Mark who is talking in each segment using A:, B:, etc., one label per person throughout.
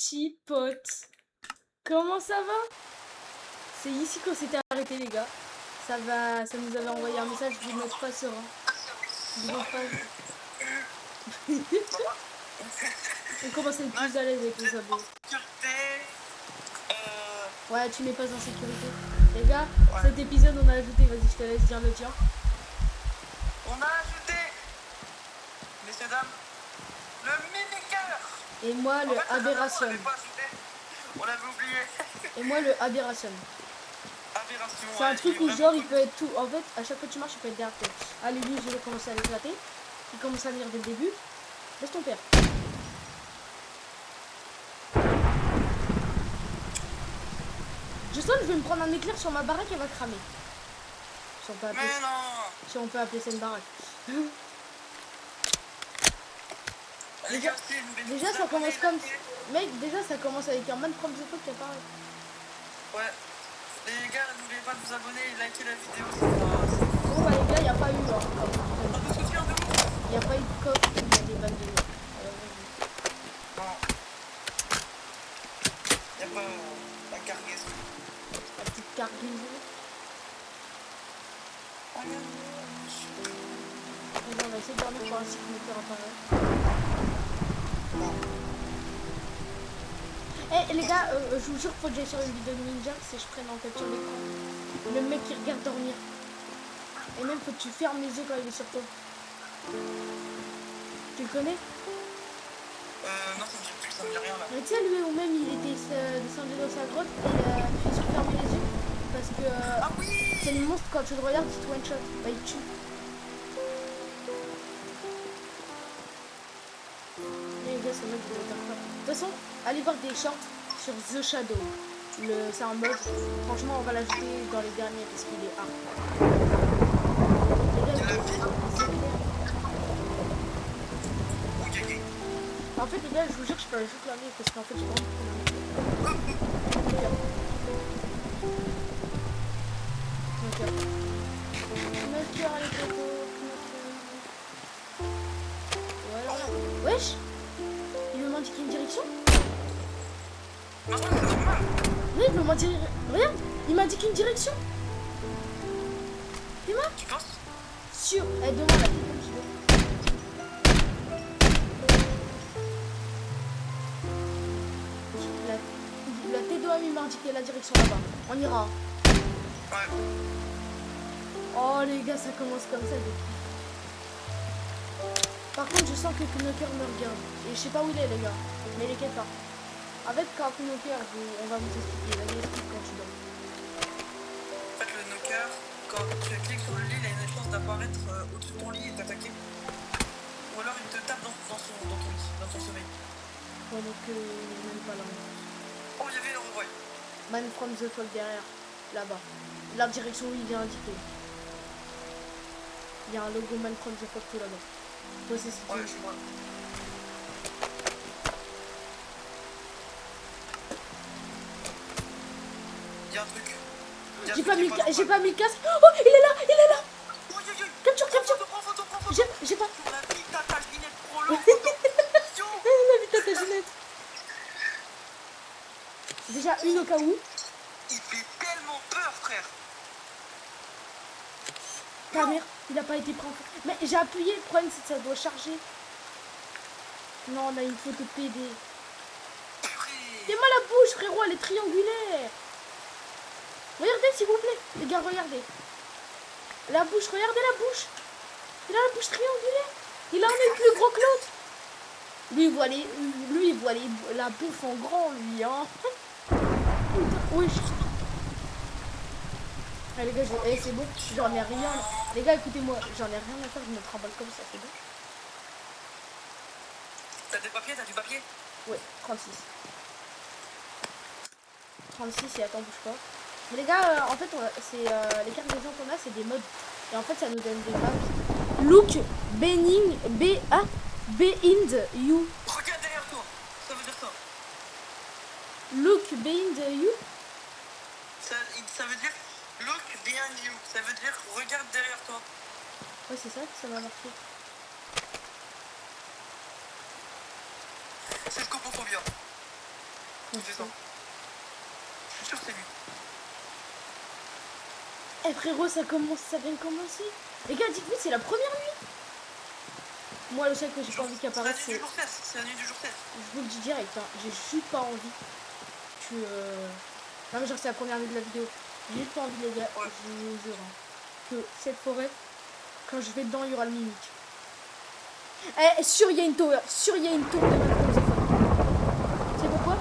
A: petits potes. Comment ça va? C'est ici qu'on s'était arrêté les gars. Ça nous avait envoyé un message, vous n'êtes pas serein. Vous n'êtes pas... On commence à être plus à l'aise avec les abos. Ouais, tu n'es pas en sécurité. Les gars, ouais. Cet épisode on a ajouté, vas-y je te laisse dire le tien.
B: On a ajouté, messieurs dames, le mini-cœur.
A: Et moi le aberration.
B: On l'avait oublié.
A: Et moi le aberration. C'est un truc où genre il peut être tout. En fait, à chaque fois que tu marches, il peut être derrière toi. Allez, lui, je vais commencer à l'éclater. Il commence à venir dès le début. Laisse ton père. Je sens que je vais me prendre un éclair sur ma baraque, elle va cramer. Si on peut appeler, si on peut appeler ça une baraque. déjà ça commence comme... Mec, déjà ça commence avec un man from the fuck qui apparaît.
B: Ouais. Les gars, n'oubliez pas de vous abonner et liker la vidéo.
A: Bon bah les gars, il n'y a pas eu... Il n'y a pas eu de coque, il y a des vannes de l'eau.
B: Non. Il n'y a pas la cargaison.
A: La petite cargaison. On va essayer de dormir pour un cycle de faire apparaître. Eh les gars, je vous jure faut que j'aille sur une vidéo de Ninja, c'est je prenne en capture l'écran. Le mec qui regarde dormir. Et même faut que tu fermes les yeux quand il est sur toi. Tu le connais?
B: Non, ça me dit rien là.
A: Mais tu sais lui ou même il était descendu dans sa grotte et il fait sur fermer les yeux. Parce que
B: ah oui,
A: c'est le monstre quand tu le regardes, il te one shot. Bah il te tue. Les gars, c'est moi qui vais faire ça. De toute façon, allez voir des shorts sur The Shadow. C'est un mode. Franchement, on va l'ajouter dans les derniers parce qu'il est hard. Les gars, en fait, les gars, je vous jure que je peux ajouter la mienne parce qu'en fait, j'ai pas envie de cœur, les potos. Voilà. Wesh, il veut m'indiquer une direction?
B: Non, c'est normal.
A: Oui, il veut m'indiquer... Regarde, il m'indique une direction. Dis-moi.
B: Tu penses?
A: Sûr. Eh, demande la tête comme tu veux. La T2M, il m'a indiqué la direction là-bas. On ira.
B: Ouais.
A: Oh, les gars, ça commence comme ça. Par contre, je sens que Knocker me regarde. Et je sais pas où il est, les gars. Mais il est quelque part. En fait, quand Knocker, on va vous expliquer. Vas-y, explique quand tu dors.
B: En fait, le knocker, quand tu cliques sur le lit, il a une chance d'apparaître au-dessus de ton lit et t'attaquer. Ou alors il te tape dans ton lit, dans ton sommeil.
A: Ouais, donc, même pas là.
B: Oh, il y avait le revoy.
A: Man from the Fall derrière. Là-bas. La direction où il est indiqué. Il y a un logo Man from the Fall tout là-bas. Ouais, c'est ce
B: ouais, je vois. Il y a un truc.
A: J'ai pas mis le casque. Oh, il est là, il est là. Capture. J'ai pas.
B: La vie Tata Ginette Prolo.
A: La vie Tata Ginette. Déjà une au cas où.
B: Il fait tellement peur, frère.
A: Ta mère, il a pas été pris en compte. Mais j'ai appuyé, le problème c'est que ça doit charger. Non, on a une photo PD. T'es-moi la bouche, frérot, elle est triangulaire. Regardez, s'il vous plaît. Les gars, regardez. La bouche, regardez la bouche. Il a la bouche triangulaire. Il a un œil plus gros que l'autre. Lui, il voit la bouffe en grand, lui, hein. Oui. Ah, les gars, c'est bon. J'en ai rien. Les gars, écoutez-moi. J'en ai rien à faire. Je me trimballe comme ça, c'est bon.
B: T'as des papiers? T'as du papier?
A: Ouais, 36. 36 et attends, bouge pas. Mais les gars, en fait, c'est les cartes des gens qu'on a, c'est des modes. Et en fait, ça nous donne des maps. Look, Behind, Behind you.
B: Regarde derrière toi. Ça veut dire ça.
A: Look behind you.
B: Ça veut dire look behind you. Ça veut dire regarde derrière toi.
A: Ouais, c'est ça que ça m'a marqué.
B: C'est Scopophobia.
A: Donc,
B: C'est ça. Je suis sûr que c'est lui.
A: Eh frérot, ça vient de commencer. Les gars, dites-vous, c'est la première nuit. Moi, le seul que j'ai pas envie qu'il
B: C'est la
A: apparaisse,
B: nuit
A: c'est...
B: du jour 16. C'est la nuit du jour 16.
A: Je vous le dis direct, hein, j'ai juste pas envie que... Non mais genre c'est la première nuit de la vidéo. J'ai juste pas envie les gars,
B: Ouais.
A: je vous jure, hein, que cette forêt, quand je vais dedans, il y aura le mimique. Eh, sûr il y a une tour, sûr il y a une tour de Man's From the Fog. C'est pourquoi?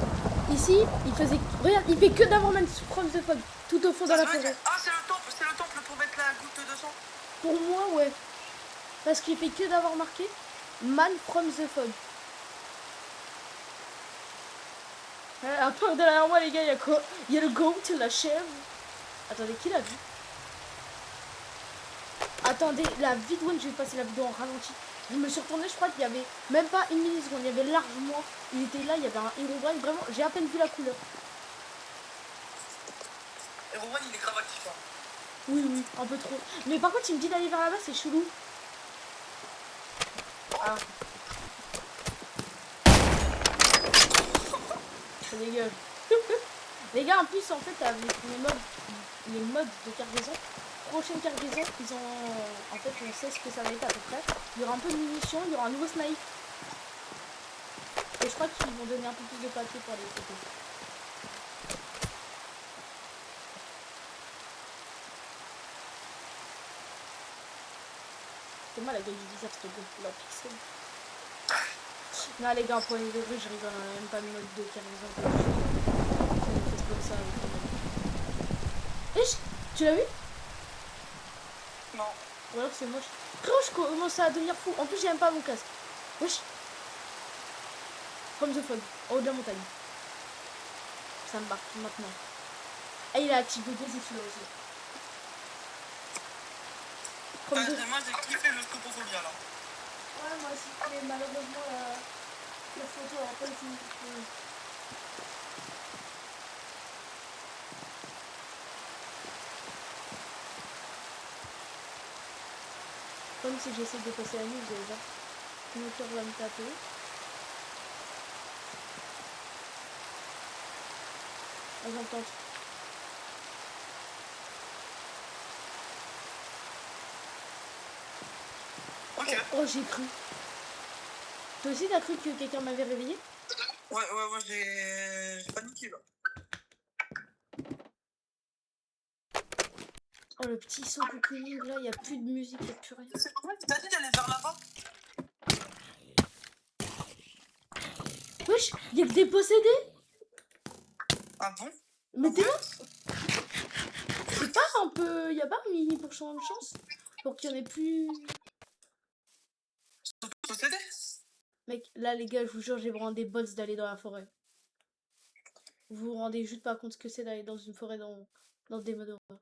A: Ici, il faisait... Regarde, il fait que d'avoir Man's From the Fog, tout au fond dans la forêt.
B: Ah, c'est le temple pour mettre la goutte de sang.
A: Pour moi, ouais. Parce qu'il fait que d'avoir marqué Man from the Fog. À part derrière moi, les gars, il y a le goat, la chèvre. Attendez, qui l'a vu? Attendez, la vidéo, je vais passer la vidéo en ralenti. Je me suis retourné, je crois qu'il y avait même pas une milliseconde, il y avait largement. Il était là, il y avait un Herobrine, vraiment, j'ai à peine vu la couleur.
B: Herobrine, il est grave actif. Hein.
A: Oui, oui, un peu trop. Mais par contre, il me dit d'aller vers là-bas, c'est chelou. Ah. Ça dégage. Les gars, en plus, en fait, avec les modes de cargaison, prochaine cargaison, ils ont... En fait, on sait ce que ça va être à peu près. Il y aura un peu de munitions, il y aura un nouveau snipe. Et je crois qu'ils vont donner un peu plus de papier pour les photos. C'est moi la gueule du désert, s'il te plaît, la pixel. Non, les gars, point de vue, je rigole, on a même pas de mode de cargaison. Ça me fait comme ça avec le mode. Wesh, tu l'as vu?
B: Non.
A: Ou alors c'est moche. Frérot, je commence à devenir fou. En plus, j'ai même pas mon casque. Wesh. From the Fog, en haut de la montagne. Ça me marque maintenant. Et il est actif de deux celui-là aussi. From the...
B: Moi, j'ai kiffé le scopophobia là.
A: Ouais, moi aussi. Mais malheureusement, la photo a pas été... Comme si j'essaie de passer la nuit, vous allez voir. Le moteur va me taper. Ah, j'entends.
B: Ok.
A: Oh, j'ai cru. Toi aussi, t'as cru que quelqu'un m'avait réveillé?
B: Ouais, j'ai paniqué là.
A: Oh, le petit son cocooning là, il n'y a plus de musique, il n'y a plus rien.
B: C'est pour ça que t'as dit d'aller vers là-bas.
A: Wesh, il y a que des possédés?
B: Ah bon?
A: Mais t'es là? C'est pas un peu... Y a pas un mini pourcent de chance pour qu'il y en ait plus...
B: Possédé?
A: Mec, là les gars, je vous jure, j'ai vraiment des bots d'aller dans la forêt. Vous vous rendez juste pas compte ce que c'est d'aller dans une forêt dans des modes horreur.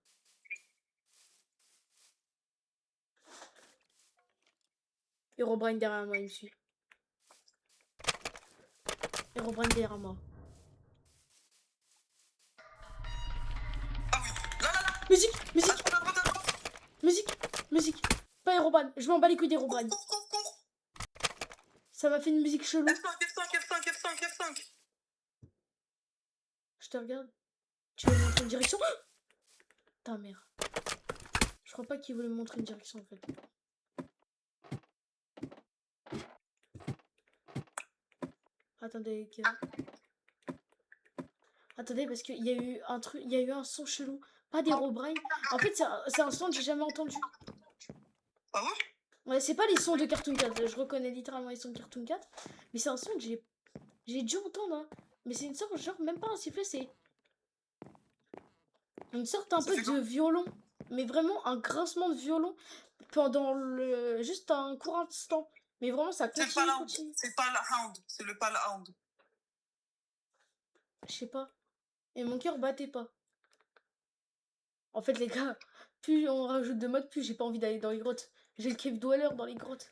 A: Herobrine derrière moi, il me suit. Herobrine derrière moi.
B: Ah oui. Là.
A: Musique, musique,
B: À droite.
A: musique, musique. Pas Herobrine, je m'en bats les couilles d'Herobrine.
B: Cours.
A: Ça m'a fait une musique chelou.
B: F5.
A: Je te regarde. Tu veux me montrer une direction? Ta mère. Je crois pas qu'il voulait me montrer une direction en fait. Attendez, attendez, parce qu'il y a eu un truc, il y a eu un son chelou. Pas d'Herobrine. En fait, c'est un son que j'ai jamais entendu.
B: Ah ouais?
A: Ouais, c'est pas les sons de Cartoon Cat. Je reconnais littéralement les sons de Cartoon Cat. Mais c'est un son que j'ai dû entendre. Hein. Mais c'est une sorte, genre, même pas un sifflet, c'est une sorte un peu de violon. Mais vraiment un grincement de violon pendant juste un court instant. Mais vraiment, ça continue.
B: C'est pas le hound. C'est le pal-hound.
A: Je sais pas. Et mon cœur battait pas. En fait, les gars, plus on rajoute de modes, plus j'ai pas envie d'aller dans les grottes. J'ai le cave dweller dans les grottes.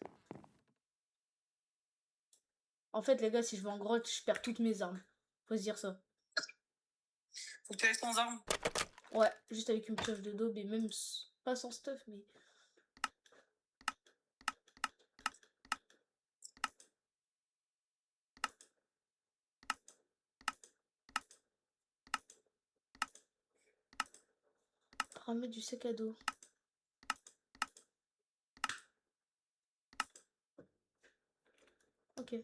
A: En fait, les gars, si je vais en grotte, je perds toutes mes armes. Faut se dire ça.
B: Faut que tu ailles sans armes.
A: Ouais, juste avec une pioche de daube et même pas sans stuff, mais... Ramener du sac à dos. Ok.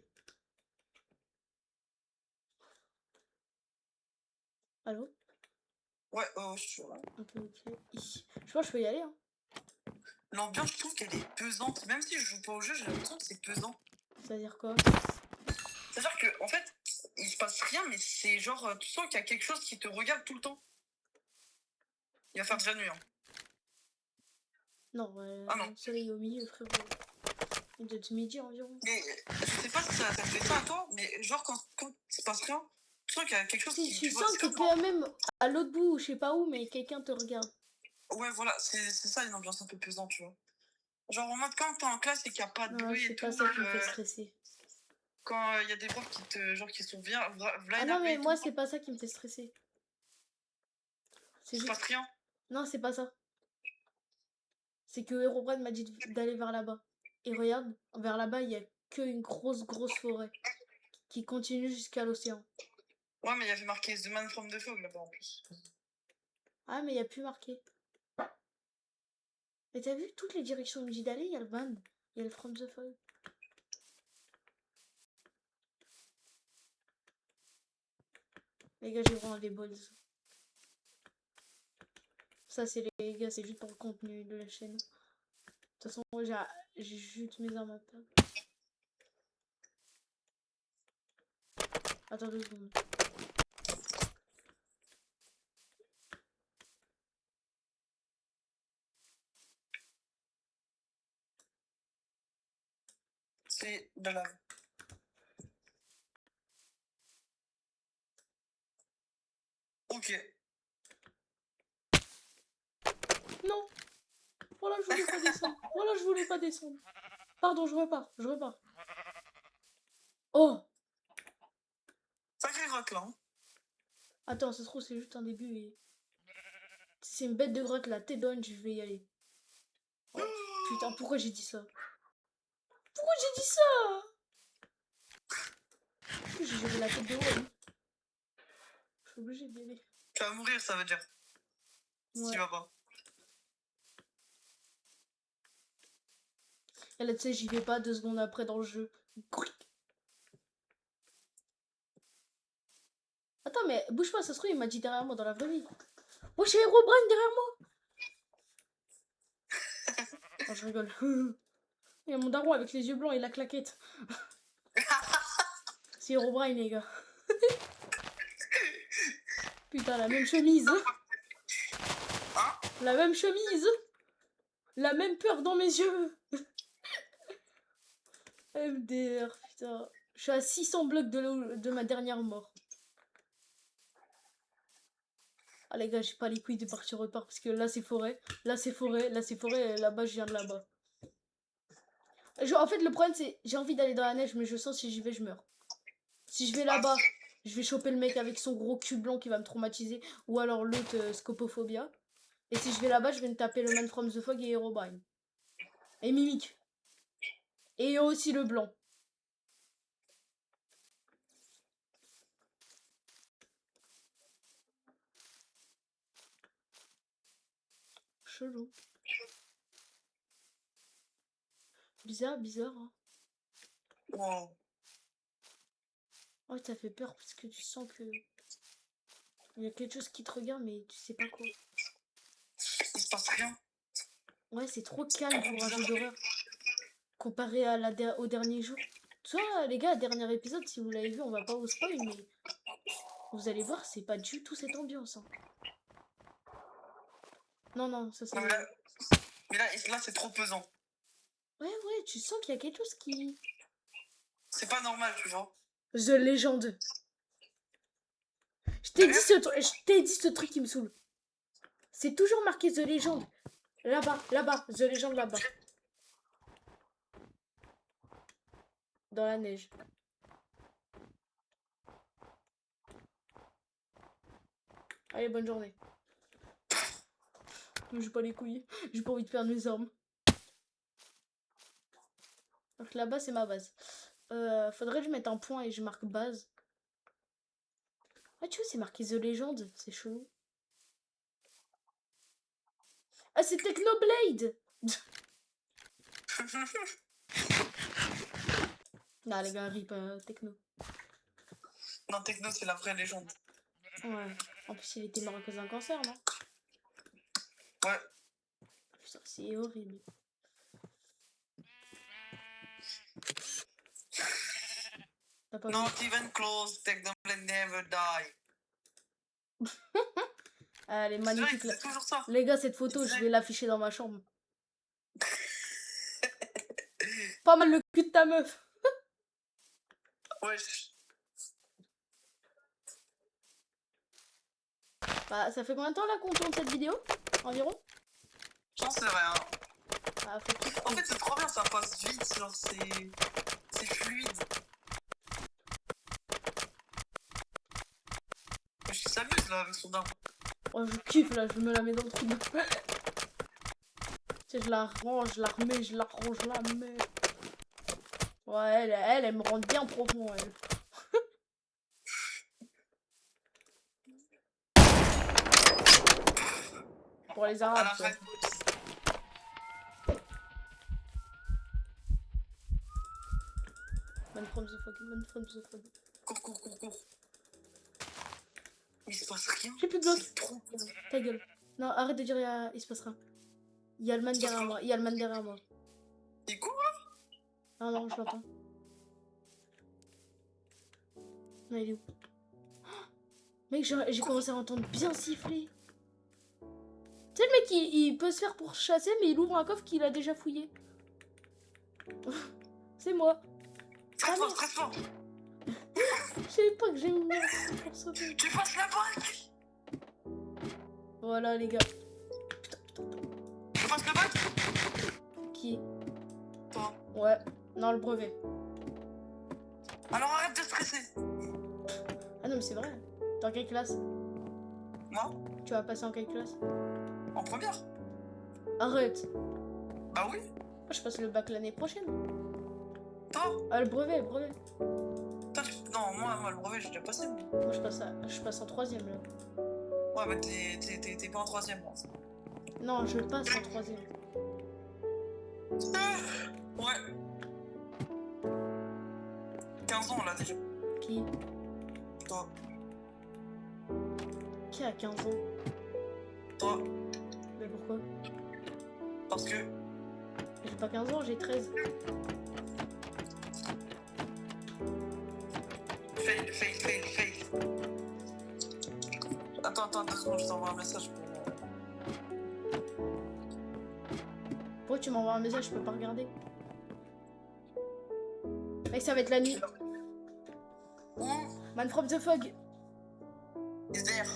A: Allô?
B: Ouais, je suis là.
A: Ok, ok. Ici. Je pense que je peux y aller, hein.
B: L'ambiance, je trouve qu'elle est pesante. Même si je joue pas au jeu, j'ai l'impression que c'est pesant.
A: C'est-à-dire quoi?
B: C'est-à-dire que, en fait, il se passe rien, mais c'est genre, tu sens qu'il y a quelque chose qui te regarde tout le temps. Il va faire déjà nuit, hein.
A: Non,
B: Ah non.
A: le soleil est au milieu, frérot. Il doit être midi environ.
B: Mais je sais pas si ça te fait ça à toi, mais genre quand il se passe rien, tu sens qu'il y a quelque chose
A: Si,
B: qui.
A: tu
B: vois,
A: sens
B: c'est
A: que
B: comme
A: t'es même à l'autre bout, je sais pas où, mais quelqu'un te regarde.
B: Ouais, voilà, c'est ça une ambiance un peu pesante, tu vois. Genre en mode quand t'es en classe et qu'il n'y a pas de
A: Non,
B: bruit
A: c'est
B: et
A: pas
B: tout,
A: ça qui me fait stresser.
B: quand il y a des profs qui te. Genre qui sont bien.
A: Ah non, mais moi, c'est pas ça qui me fait stresser. C'est
B: Il se
A: juste.
B: passe rien.
A: Non, c'est pas ça. C'est que Herobrine m'a dit d'aller vers là-bas. Et regarde, vers là-bas, il y a que une grosse forêt qui continue jusqu'à l'océan.
B: Ouais, mais il y avait marqué The Man from the Fog là-bas en plus.
A: Ah, mais il n'y a plus marqué. Mais t'as vu toutes les directions où il me dit d'aller? Il y a le band, il y a le From the Fog. Les gars, j'ai vraiment des balls. Ça, c'est les gars, c'est juste pour le contenu de la chaîne. De toute façon, moi, j'ai juste mes armes à table. Attends 2 secondes.
B: C'est de la lave. Ok.
A: Non! Voilà, je voulais pas descendre. Voilà, je voulais pas descendre. Pardon, je repars. Oh!
B: Sacré grotte là. Hein.
A: Attends, ça se trouve, c'est juste un début et... Si c'est une bête de grotte, la tête d'orange, je vais y aller. Oh, putain, pourquoi j'ai dit ça? Pourquoi j'ai dit ça? J'ai géré la tête de One. Je suis obligée d'y aller.
B: Tu vas mourir, ça veut dire. Si
A: Ouais.
B: tu vas pas.
A: Et là, tu sais, j'y vais pas 2 secondes après dans le jeu. Attends, mais bouge pas, ça se trouve, il m'a dit derrière moi dans la vraie vie. Oh, j'ai Herobrine derrière moi! Oh, je rigole. Il y a mon daron avec les yeux blancs et la claquette. C'est Herobrine, les gars. Putain, la même chemise.
B: Hein?
A: La même chemise. La même peur dans mes yeux. MDR, putain. Je suis à 600 blocs de ma dernière mort. Ah les gars, j'ai pas les couilles de partir au part parce que là c'est forêt, là c'est forêt, là c'est forêt, et là-bas je viens de là-bas. En fait, le problème c'est j'ai envie d'aller dans la neige, mais je sens si j'y vais, je meurs. Si je vais là-bas, je vais choper le mec avec son gros cul blanc qui va me traumatiser, ou alors l'autre Scopophobia. Et si je vais là-bas, je vais me taper le Man from the Fog et Herobrine. Et Mimic. Et aussi le blanc. Chelou. Bizarre, bizarre. Hein.
B: Wow.
A: Oh, ça fait peur parce que tu sens que... Il y a quelque chose qui te regarde, mais tu sais pas quoi.
B: Il se passe rien.
A: Ouais, c'est trop calme pour un jeu d'horreur. Comparé à au dernier jour. Toi, les gars, dernier épisode, si vous l'avez vu, on va pas vous spoil, mais... Vous allez voir, c'est pas du tout cette ambiance. Hein. Non, non, ça c'est...
B: Non, mais là c'est trop pesant.
A: Ouais, tu sens qu'il y a quelque chose qui...
B: C'est pas normal, tu vois.
A: The Legend. Je t'ai dit ce truc qui me saoule. C'est toujours marqué The Legend. Là-bas, The Legend là-bas. Dans la neige. Allez, bonne journée. J'ai pas les couilles. J'ai pas envie de perdre mes armes. Donc là-bas, c'est ma base. Faudrait que je mette un point et je marque base. Ah, tu vois, c'est marqué The Legend. C'est chelou. Ah, c'est Technoblade. Non, les gars, rip Techno.
B: Non, Techno, c'est la vraie légende.
A: Ouais. En plus, il était mort à cause d'un cancer, non?
B: Ouais.
A: Putain, c'est horrible. T'as pas
B: Not
A: vu?
B: even close, Techno will never die.
A: Ah, elle est
B: C'est
A: magnifique.
B: vrai, c'est toujours ça.
A: Les gars, cette photo, je vais l'afficher dans ma chambre. Pas mal le cul de ta meuf.
B: Wesh.
A: Bah, ça fait combien de temps là qu'on tourne cette vidéo? Environ?
B: J'en sais rien.
A: Ah, faut plus.
B: En fait, c'est trop bien, ça passe vite, genre, c'est fluide. Je s'amuse là avec son arme.
A: Oh, je kiffe là, je me la mets dans le trou. Tu sais, je la range, je la remets, je la range, je la mets. Ouais, elle me rend bien profond, elle. Pour les
B: À
A: arabes,
B: la
A: ça.
B: fin.
A: Man from the fog, man from the fog.
B: Cours. Il se passe rien.
A: J'ai plus de blocs.
B: C'est trop con.
A: Ta gueule. Non, arrête de dire il se passe rien. Il y a le man derrière moi, il y a le man derrière moi.
B: Il court là?
A: Ah non, je l'entends. Non, il est où? Mec, j'ai commencé à entendre bien siffler. Tu sais, le mec, il peut se faire pour chasser, mais il ouvre un coffre qu'il a déjà fouillé. C'est moi.
B: Stresse pas.
A: Je savais pas que j'ai une merde pour sauver.
B: Tu passes la bac.
A: Voilà, les gars.
B: Tu passes le bac?
A: Qui?
B: Toi.
A: Ouais. Non, le brevet.
B: Alors arrête de stresser.
A: Ah non, mais c'est vrai. T'es en quelle classe?
B: Moi?
A: Tu vas passer en quelle classe?
B: En première?
A: Arrête.
B: Bah oui.
A: Moi, je passe le bac l'année prochaine.
B: Toi?
A: Ah, le brevet.
B: Toi, non, moi le brevet j'ai déjà passé.
A: Moi, je passe en troisième, là.
B: Ouais, mais t'es pas en troisième là.
A: Non, je passe en troisième.
B: Ouais. 15 ans là déjà.
A: Qui?
B: Toi.
A: Qui a 15 ans?
B: Toi.
A: Mais pourquoi?
B: Parce que.
A: J'ai pas 15 ans, j'ai 13.
B: Fail. Attends 2 secondes, je t'envoie un message pour.
A: Pourquoi tu m'envoies un message, je peux pas regarder? Mec, ça va être la nuit. Man from the fog.
B: Is there.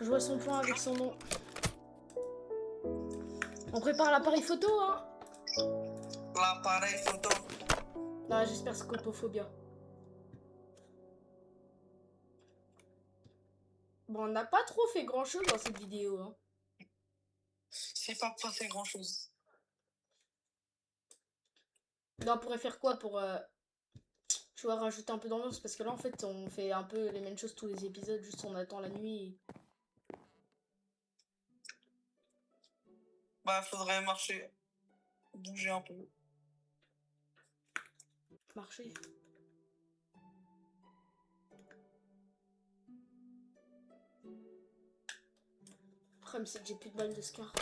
A: Je vois son point avec son nom. On prépare l'appareil photo, hein?
B: L'appareil photo.
A: Non, j'espère scopophobia. Bon, on n'a pas trop fait grand chose dans cette vidéo, hein.
B: C'est pas passé grand chose.
A: Là, on pourrait faire quoi pour... Tu vois, rajouter un peu d'ambiance? Parce que là, en fait, on fait un peu les mêmes choses tous les épisodes. Juste on attend la nuit. Et...
B: Bah, faudrait marcher. Bouger un peu.
A: Marcher. Le problème, c'est que j'ai plus de balles de Scar.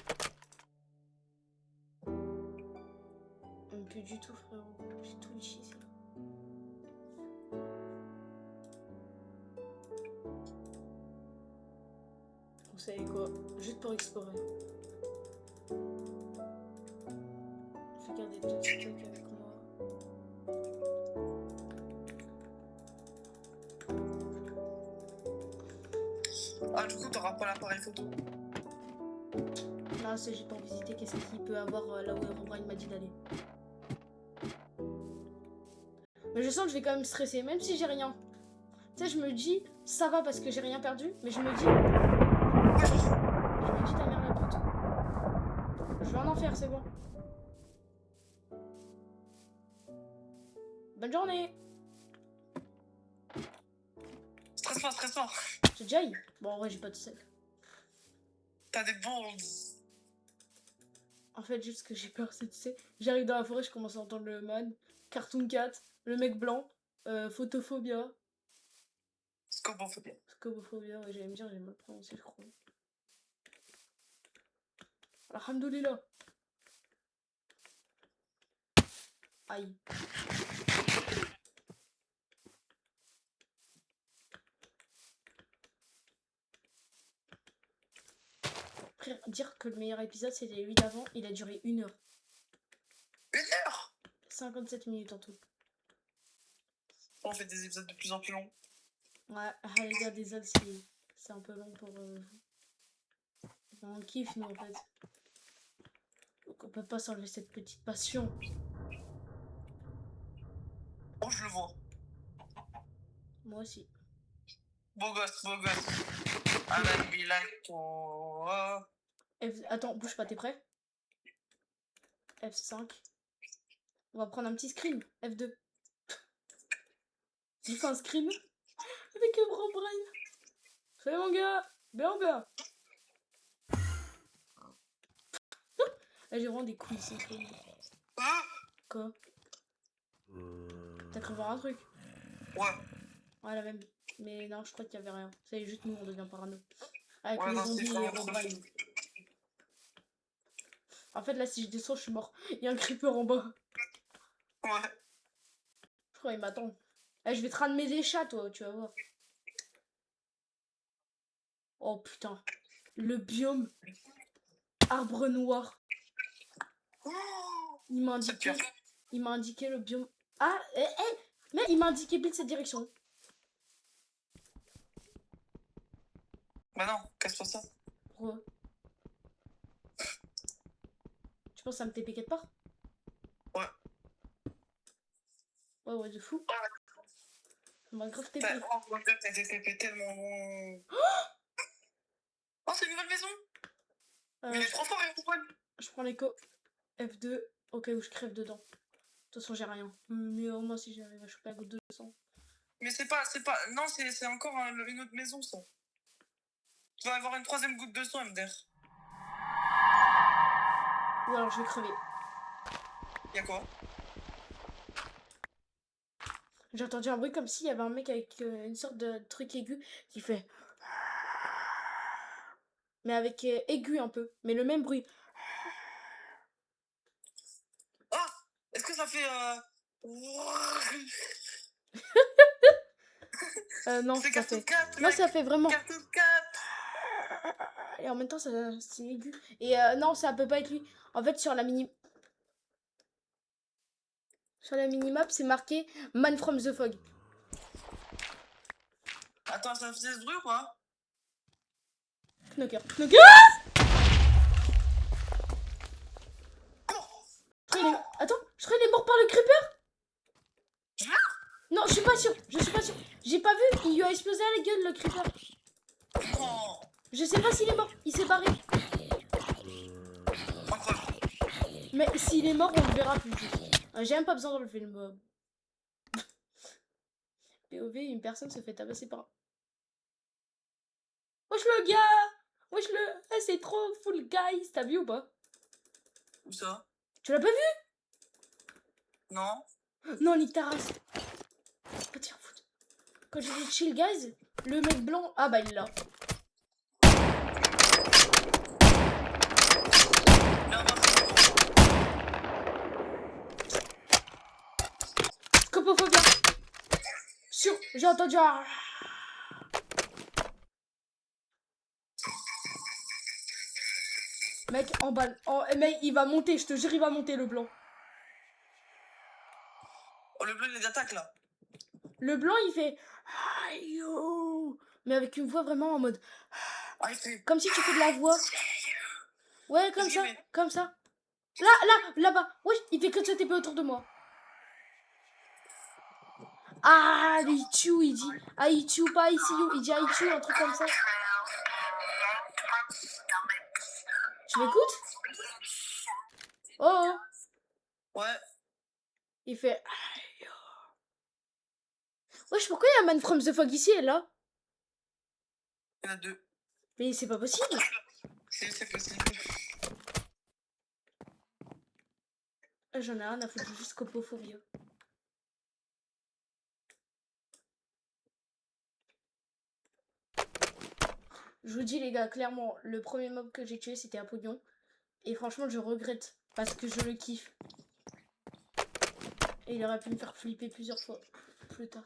A: Plus du tout, frérot. J'ai tout utilisé. Vous savez quoi? Juste pour explorer. Je vais garder tout ce stock avec moi.
B: Ah, du coup, t'auras pas l'appareil photo.
A: Non, c'est juste pour visiter qu'est-ce qu'il peut avoir là où Herobrine m'a dit d'aller. Mais je sens que je vais quand même stresser, même si j'ai rien. Tu sais, je me dis, ça va parce que j'ai rien perdu, mais je me dis... ta mère la pute. Je vais en enfer, c'est bon. Bonne journée.
B: Stresse pas.
A: J'ai déjà eu. Bon, en vrai, j'ai pas de sel.
B: T'as des balls.
A: En fait, juste ce que j'ai peur, c'est, tu sais, j'arrive dans la forêt, je commence à entendre le man, Cartoon Cat, le mec blanc, Photophobia,
B: Scopophobia.
A: Scopophobia, ouais, j'allais me dire, j'ai mal prononcé, je crois. Alhamdoulilah. Aïe. Frère, dire que le meilleur épisode c'était lui d'avant, il a duré 1 heure.
B: 1 heure
A: 57 minutes en tout.
B: On fait des épisodes de plus en plus longs.
A: Ouais, les gars, des zones, c'est un peu long pour vous. On kiffe, nous, en fait. Donc on peut pas s'enlever cette petite passion.
B: Oh, je le vois.
A: Moi aussi.
B: Beau gosse, beau gosse. Alan be like toi.
A: Attends, bouge pas, t'es prêt? F5. On va prendre un petit scream. F2. Il fait un scream avec un grand brain. Salut mon gars. Bien, bien. Là, j'ai vraiment des couilles, c'est incroyable. Quoi? T'as cru voir un truc?
B: Ouais.
A: Ouais, la même. Mais non, je crois qu'il y avait rien. C'est juste nous, on devient parano. Avec
B: Ouais,
A: les
B: non, c'est
A: zombies et
B: vraiment
A: Herobrine.
B: trop.
A: En fait, là, si je descends, je suis mort. Il y a un creeper en bas.
B: Ouais.
A: Je crois qu'il m'attend. Eh, je vais te ramener des chats, toi, tu vas voir. Oh putain. Le biome. Arbre noir.
B: Oh,
A: Il m'a
B: c'est
A: indiqué.
B: pire.
A: Il m'a indiqué le biome. Ah, mais il m'a indiqué pile cette direction.
B: Bah non, casse-toi ça.
A: Pourquoi? Tu penses que ça me TP quelque part?
B: Ouais.
A: Ouais, de fou. Ça m'a grave TP.
B: Oh mon dieu, t'as été TP tellement long. Oh, c'est une nouvelle maison. Mais il est trop fort, Herobrine.
A: Je prends l'écho. F2. Au cas où je crève dedans. De toute façon, j'ai rien. Mais au moins, si j'arrive à choper la goutte de sang.
B: Mais c'est pas. Non, c'est encore une autre maison, ça. Tu vas avoir une 3ème goutte de sang, MDR.
A: Ou alors, je vais crever.
B: Y'a quoi?
A: J'ai entendu un bruit comme s'il y avait un mec avec une sorte de truc aigu qui fait. Mais avec aigu un peu. Mais le même bruit.
B: Ah! Est-ce que ça fait.
A: Non,
B: C'est
A: ça
B: Cartoon
A: fait.
B: 4,
A: Non,
B: mec.
A: ça fait vraiment.
B: Cartoon 4.
A: Et en même temps, c'est aigu. Et non, ça peut pas être lui. En fait, sur la minimap, c'est marqué Man from the Fog.
B: Attends, ça faisait ce bruit ou pas?
A: Knocker. Knocker. Attends, je crois qu'il est mort par le creeper. Non, je suis pas sûr. J'ai pas vu. Il lui a explosé à la gueule, le creeper.
B: Oh.
A: Je sais pas s'il est mort. Il s'est barré.
B: Incroyable.
A: Mais s'il est mort, on le verra plus. J'ai même pas besoin d'enlever le mob. POV, une personne se fait tabasser par un. Wesh le gars. Wesh le. Eh, c'est trop full guys. T'as vu ou pas?
B: Où ça?
A: Tu l'as pas vu?
B: Non.
A: Non, nique ta race. Pas te faire foutre. Quand j'ai dit chill guys, le mec blanc. Ah bah il l'a. Scopophobia. Sûr, j'ai entendu un. Mec, en balle. Mec, il va monter, je te jure, il va monter le blanc.
B: Oh, le bleu, il attaque là.
A: Le blanc, il fait. Aïe. Mais avec une voix vraiment en mode.
B: Ah, il fait.
A: Comme si tu fais de la voix. Ouais, comme ça,
B: mais-
A: comme ça. Là-bas. Ouais, il fait que de se TP autour de moi. Ah, il tue, il dit. Ah, il tue pas ici, il dit ah, il tue, un truc comme ça. Tu m'écoutes? Oh.
B: Ouais.
A: Il fait. Wesh, pourquoi il y a Man from the Fog ici et là?
B: Il y en a 2.
A: Mais c'est pas possible.
B: C'est possible.
A: J'en ai rien à foutre, juste scopophobie. Je vous dis les gars, clairement, le premier mob que j'ai tué c'était un pognon. Et franchement je regrette parce que je le kiffe. Et il aurait pu me faire flipper plusieurs fois plus tard.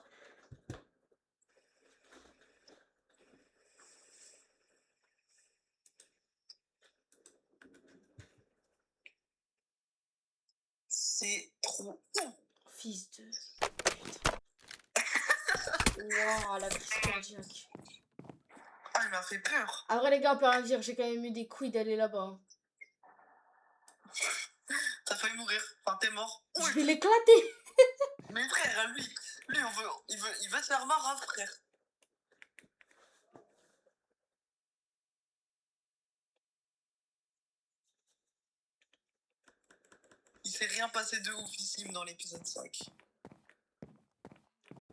B: C'est trop bon.
A: Fils de... Waouh, la crise cardiaque.
B: Ah, il m'a fait peur.
A: Après les gars, on peut rien dire, j'ai quand même eu des couilles d'aller là-bas. Hein.
B: T'as failli mourir. Enfin, t'es mort.
A: Je vais l'éclater.
B: Mais frère, lui, il veut se faire marre, frère. Il s'est rien passé de oufissime dans l'épisode 5.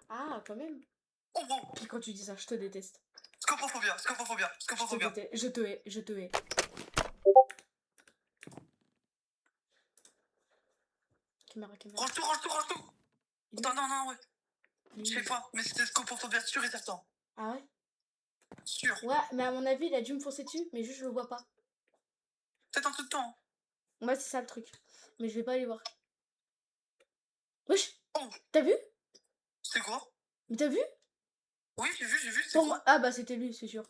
A: Ah, quand même.
B: Oh bon.
A: Puis quand tu dis ça, je te déteste.
B: Scopophobia.
A: Je te hais, je te hais. Caméra.
B: Range tout. Non, ouais. Je sais pas, mais c'était scopophobia sûr et certain.
A: Ah ouais?
B: Sûr.
A: Ouais, mais à mon avis, il a dû me foncer dessus, mais juste je le vois pas.
B: Peut-être un tout de temps.
A: Ouais, c'est ça le truc. Mais je vais pas aller voir. Wesh!
B: Oh.
A: T'as vu?
B: C'est quoi?
A: Mais t'as vu?
B: Oui, j'ai vu, c'est
A: Pour
B: quoi?
A: moi... Ah bah c'était lui, c'est sûr.